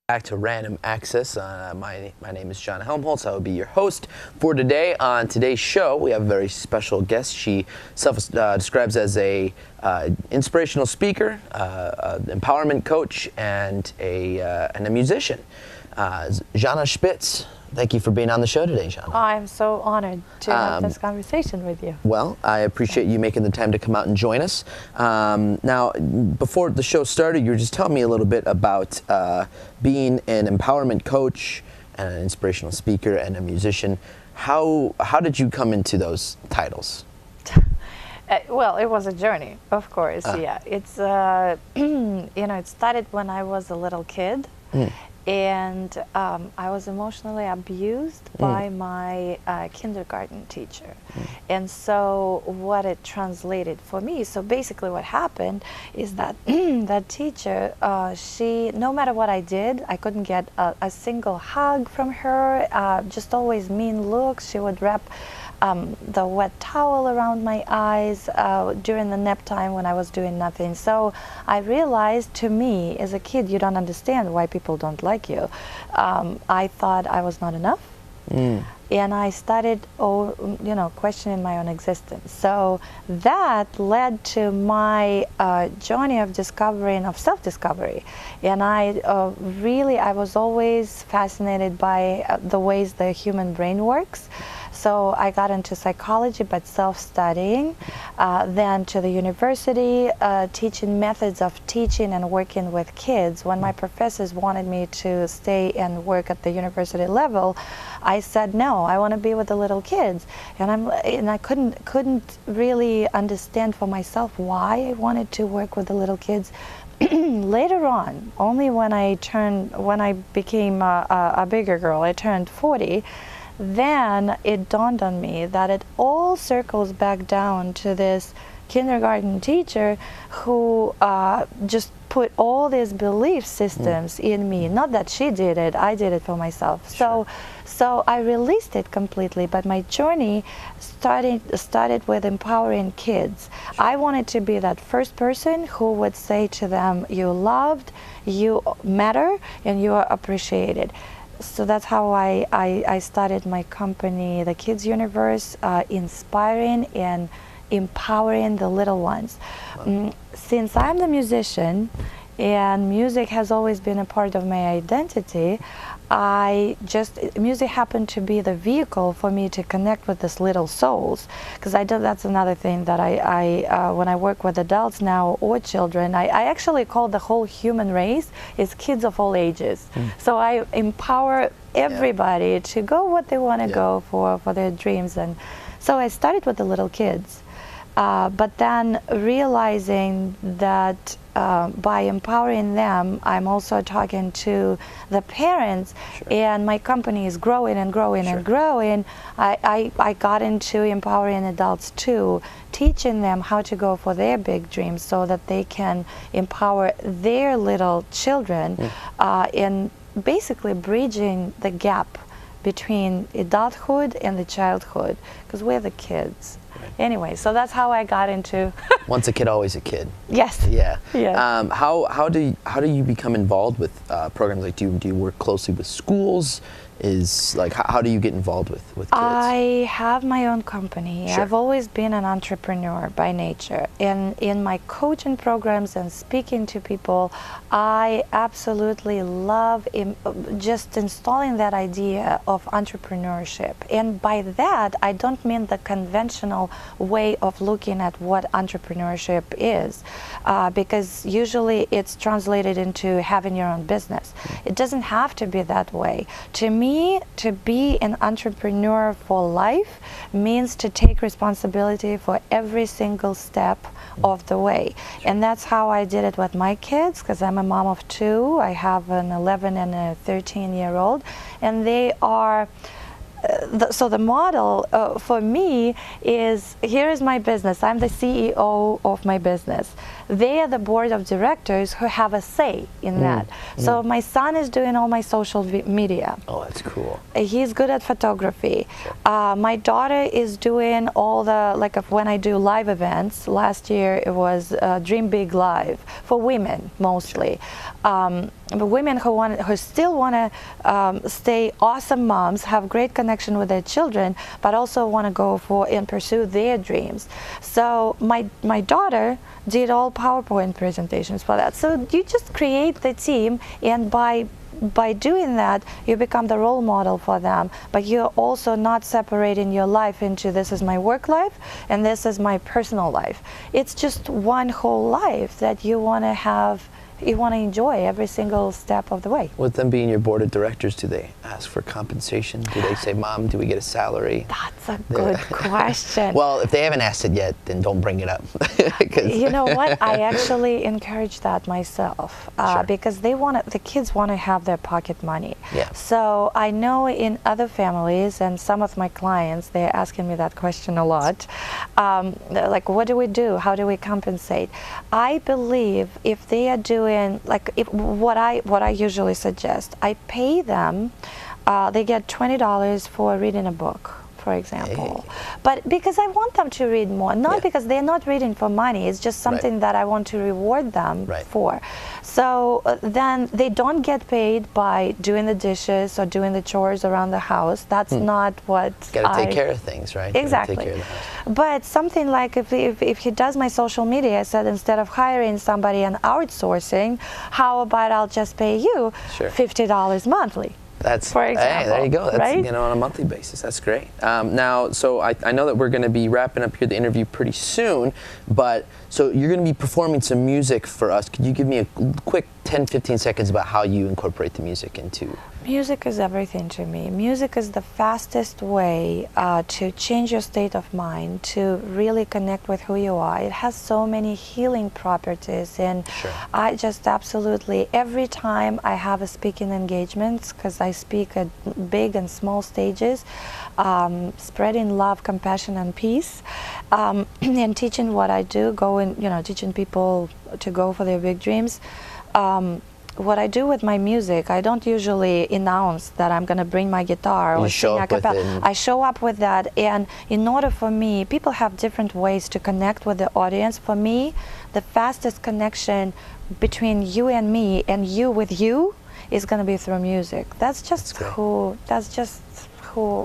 Back to Random Access. My name is Zhanna. I will be your host for today. On today's show, we have a very special guest. She self-describes as a inspirational speaker, empowerment coach, and a musician. Zhanna Shpits. Thank you for being on the show today, Zhanna. I'm so honored to have this conversation with you. Well, I appreciate you making the time to come out and join us. Now, before the show started, you were just telling me a little bit about being an empowerment coach and an inspirational speaker and a musician. How did you come into those titles? Well, it was a journey, of course. Yeah, it's it started when I was a little kid. And I was emotionally abused by my kindergarten teacher. And so what it translated for me, so basically what happened is that that teacher, she, no matter what I did, I couldn't get a single hug from her, just always mean looks. She would wrap the wet towel around my eyes during the nap time when I was doing nothing. So I realized, to me, as a kid, you don't understand why people don't like you. I thought I was not enough. And I started, questioning my own existence. So that led to my journey of discovering, of self-discovery. And I was always fascinated by the ways the human brain works. So I got into psychology, but self-studying, then to the university, teaching methods of teaching and working with kids. When my professors wanted me to stay and work at the university level, I said no, I want to be with the little kids. And I couldn't really understand for myself why I wanted to work with the little kids. Later on, only when I became a bigger girl, I turned 40, then it dawned on me that it all circles back down to this kindergarten teacher who just put all these belief systems in me. Not that she did it, I did it for myself. Sure. So I released it completely, but my journey started with empowering kids. I wanted to be that first person who would say to them, you loved, you matter, and you are appreciated. So that's how I started my company, The Kids Universe, inspiring and empowering the little ones. Since I'm the musician and music has always been a part of my identity, music happened to be the vehicle for me to connect with these little souls. Because that's another thing that when I work with adults now or children, I actually call the whole human race is kids of all ages. So I empower everybody to go what they want to go for their dreams. And so I started with the little kids. But then realizing that by empowering them, I'm also talking to the parents, and my company is growing and growing and growing. I got into empowering adults too, teaching them how to go for their big dreams so that they can empower their little children, and basically bridging the gap between adulthood and the childhood, because we're the kids. Anyway, so that's how I got into. Once a kid, always a kid. Yes. Yeah. Yes. How do you become involved with programs? Like, do you work closely with schools? How do you get involved with kids? I have my own company. Sure. I've always been an entrepreneur by nature. In my coaching programs and speaking to people, I absolutely love just installing that idea of entrepreneurship. And by that, I don't mean the conventional way of looking at what entrepreneurship is, because usually it's translated into having your own business. It doesn't have to be that way. To me, to be an entrepreneur for life means to take responsibility for every single step of the way. And that's how I did it with my kids, because I'm a mom of two. I have an 11 and a 13-year-old, and they are so the model for me is, here is my business. I'm the CEO of my business. they are the board of directors who have a say in that. So my son is doing all my social media. Oh, that's cool. He's good at photography. My daughter is doing all the, like when I do live events. Last year it was Dream Big Live for women mostly. But women who still want to stay awesome moms, have great connection with their children, but also want to go for and pursue their dreams. So my daughter did all PowerPoint presentations for that. So you just create the team, and by doing that, you become the role model for them, but you're also not separating your life into this is my work life and this is my personal life. It's just one whole life that you want to have. You want to enjoy every single step of the way. With them being your board of directors, do they ask for compensation? Do they say, Mom, do we get a salary? That's a good question. Well, if they haven't asked it yet, then don't bring it up. You know what? I actually encourage that myself because the kids want to have their pocket money. Yeah. So I know in other families and some of my clients, they're asking me that question a lot. They're like, what do we do? How do we compensate? I believe if they are doing what I usually suggest, I pay them. They get $20 for reading a book, for example. Hey. But because I want them to read more, not because they're not reading for money. It's just something that I want to reward them for. So then they don't get paid by doing the dishes or doing the chores around the house. That's not what Got to take care of things, right? Exactly. Take care of the house. But something like if he does my social media, I said instead of hiring somebody and outsourcing, how about I'll just pay you $50 monthly? That's, for example, hey, there you go. That's, right? on a monthly basis. That's great. Now, so I know that we're going to be wrapping up here the interview pretty soon, but so you're going to be performing some music for us. Could you give me a quick 10-15 seconds about how you incorporate the music into? Music is everything to me. Music is the fastest way to change your state of mind, to really connect with who you are. It has so many healing properties, and I just absolutely, every time I have a speaking engagements, because I speak at big and small stages, spreading love, compassion, and peace, and teaching what I do, teaching people to go for their big dreams. What I do with my music, I don't usually announce that I'm going to bring my guitar or sing a cappella. I show up with that, and in order for me, people have different ways to connect with the audience. For me, the fastest connection between you and me and you with you is going to be through music. That's just who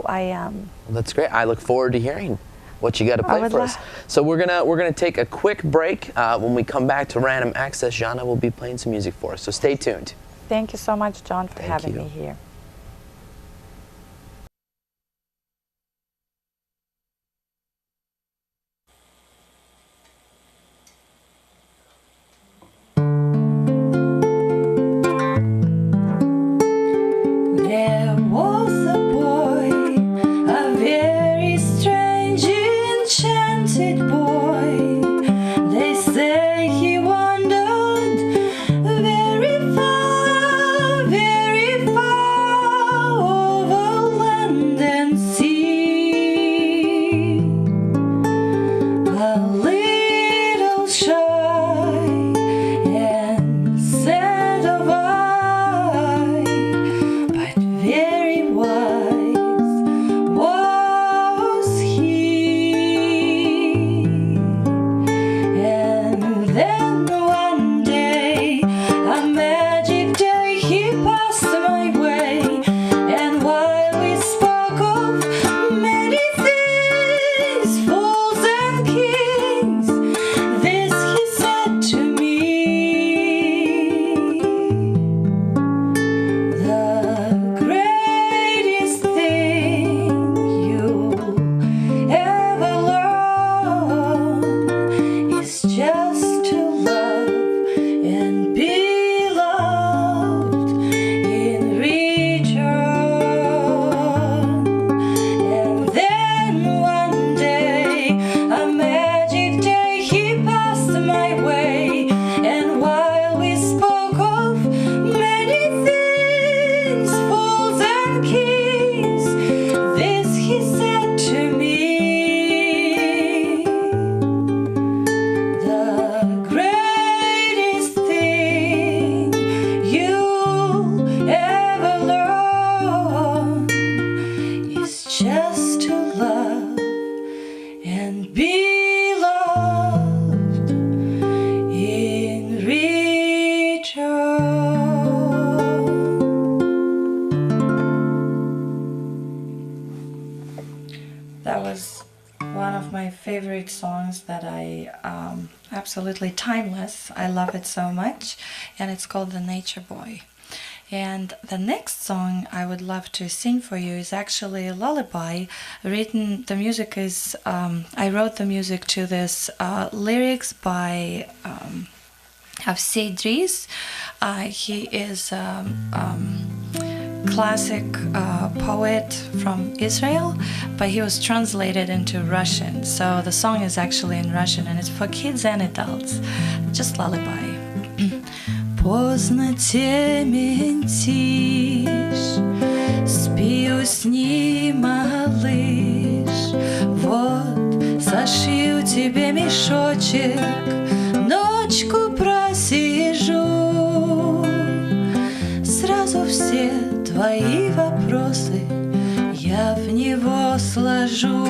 I am. Well, that's great. I look forward to hearing what you got to play for us. So we're gonna take a quick break. When we come back to Random Access, Zhanna will be playing some music for us. So stay tuned. Thank you so much, John, for having me here. There was a boy, a very strange, enchanted boy. They say he wandered very far That was one of my favorite songs that I absolutely timeless. I love it so much, and it's called The Nature Boy. And the next song I would love to sing for you is actually a lullaby. Written, the music is I wrote the music to this lyrics by Avsei Dries. He is classic poet from Israel, but he was translated into Russian. So the song is actually in Russian, and it's for kids and adults. Just lullaby. Поздно темень тишь, спи, усни, малыш. Вот зашью тебе мешочек, ночку просижу. Сразу все твои вопросы я в него сложу.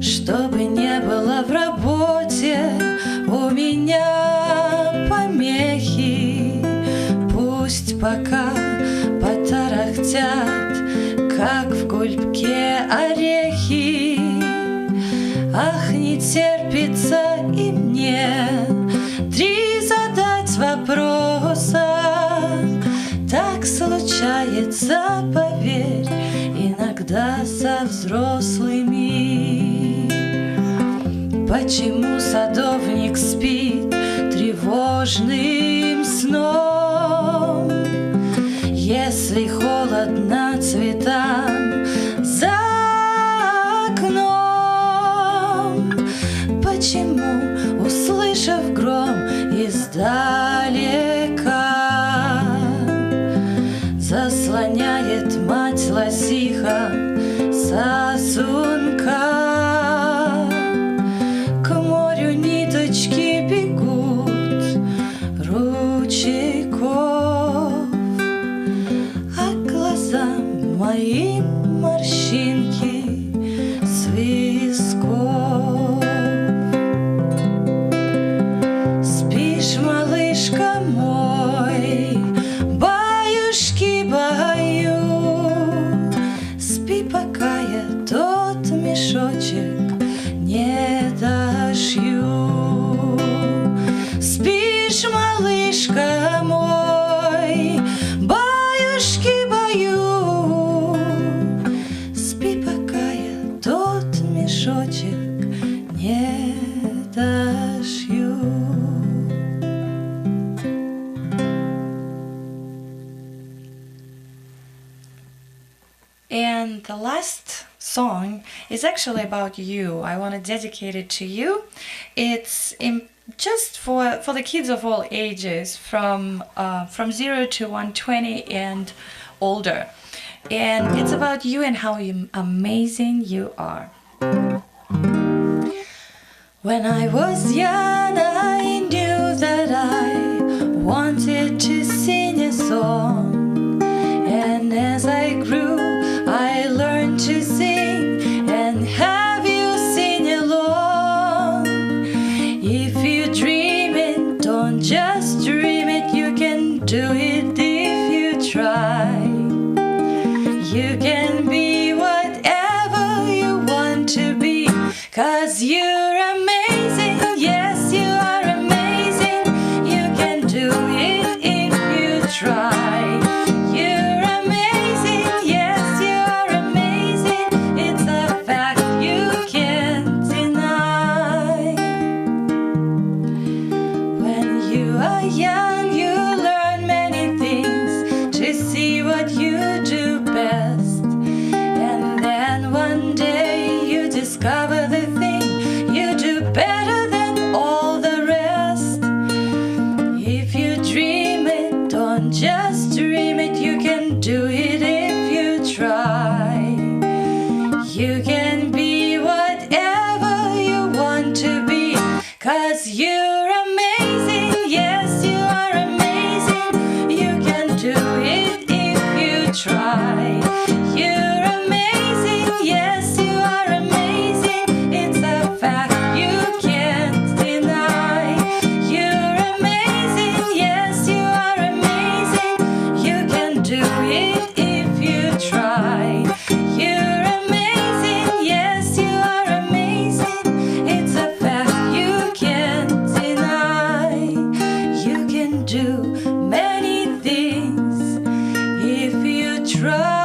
Чтобы не было в работе у меня помехи, пусть пока потарахтят, как в кульбке орехи. Ах, не терпится и мне 3 задать вопроса. Так случается, поверь, иногда со взрослыми. Почему садовник спит тревожным сном, если холодно цветам за окном? Почему, услышав гром издалека, заслоняет мать лосиха сосунка? К морю ниточки бегут ручейков, а глазам моим морщинки с висков. Спишь, малышка мой, баюшки баю, спи, пока я тот мешочек не дошью. Спишь, малышка мой, баюшки баю, спи, пока я тот мешочек не дошью. And the last song is actually about you. I want to dedicate it to you. It's just for the kids of all ages, from 0 to 120 and older. And it's about you and how amazing you are. When I was young, I knew that I wanted to sing a song. And as I grew, I learned to sing and have you sing along. If you dream it, don't just dream it, you can do it if you try. You can be whatever you want to be, 'cause you're amazing, yes you are amazing. You can do it if you try. You're amazing, yes you are amazing. It's a fact you can't deny. When you are young, you learn many things to see what you do best. And then one day you discover the thing you do better than all the rest. If you dream it, don't just dream it, you can do it if you try. You can be whatever you want to be, 'cause you're amazing, yes you are amazing. You can do it if you try. You're amazing, yes you are amazing. It's a fact you can't deny. You're amazing, yes you are amazing. You can do it if you try. You're amazing. try.